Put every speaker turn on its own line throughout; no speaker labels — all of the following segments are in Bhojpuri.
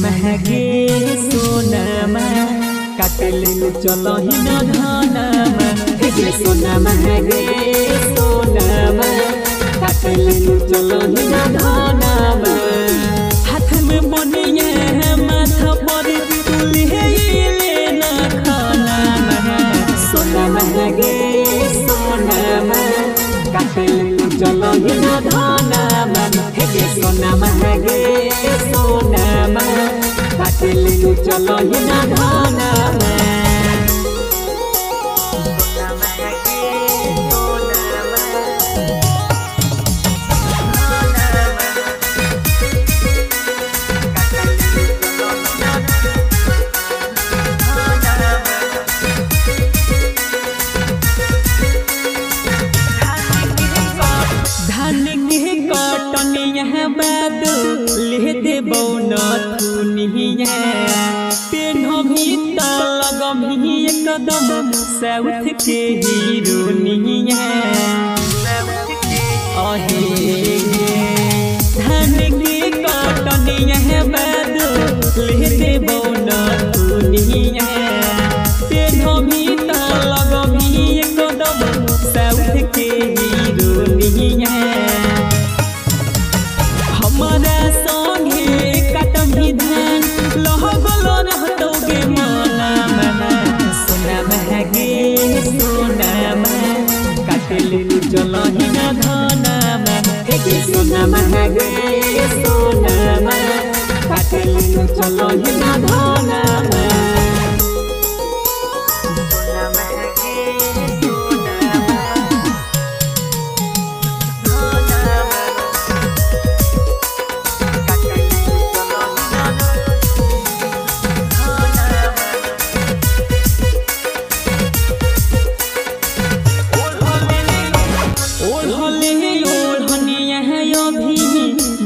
महगे सोनमा काटले चलो ही न धनमा हे सोना महगे सोनमा काटले चलो ही न धनमा हाथ में बनिया माथा पर तुली ले न खाना सोना महगे सोनमा काटले चलो ही न धनमा हे सोना महगे सोनमा काटले चलो ही न धनमा ले देबो न थुनिया पेन्हो भी त लगमी एकदम साउथ के हीरोनिया अहे धान के कटनिया बाद ले देबो न थुनिया पेन्हो भी त लगमी एकदम साउथ के हीरोनिया हमारा संगे काटम ही धान लहगलो रहतोगे मना मना सोना महगे सोना काटले चलो ही न धनमा हे सोना महगे सोना काटले चलो ही न धनमा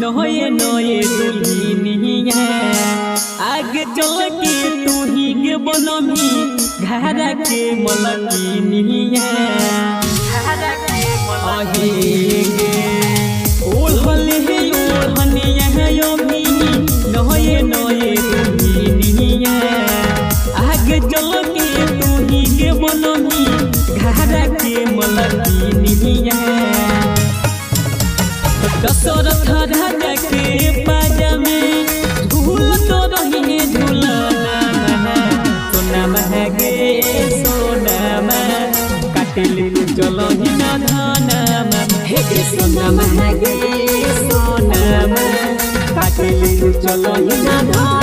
नये नये दुल्हनिया आगे चल के तू ही गे बनमी घरा के मलकिनिया अहे गे ओढ़ले हे ओढ़निया यो भी नये नये दुल्हनिया आगे चल के तू ही गे बनमी घरा के मलकिनिया दशरथ राजा के बाजा में झूल तो रही झूलना सोना महगे सोना काटले चलो ही न धनमा हे सोना महगे सोना काटले चलो ही न धनमा।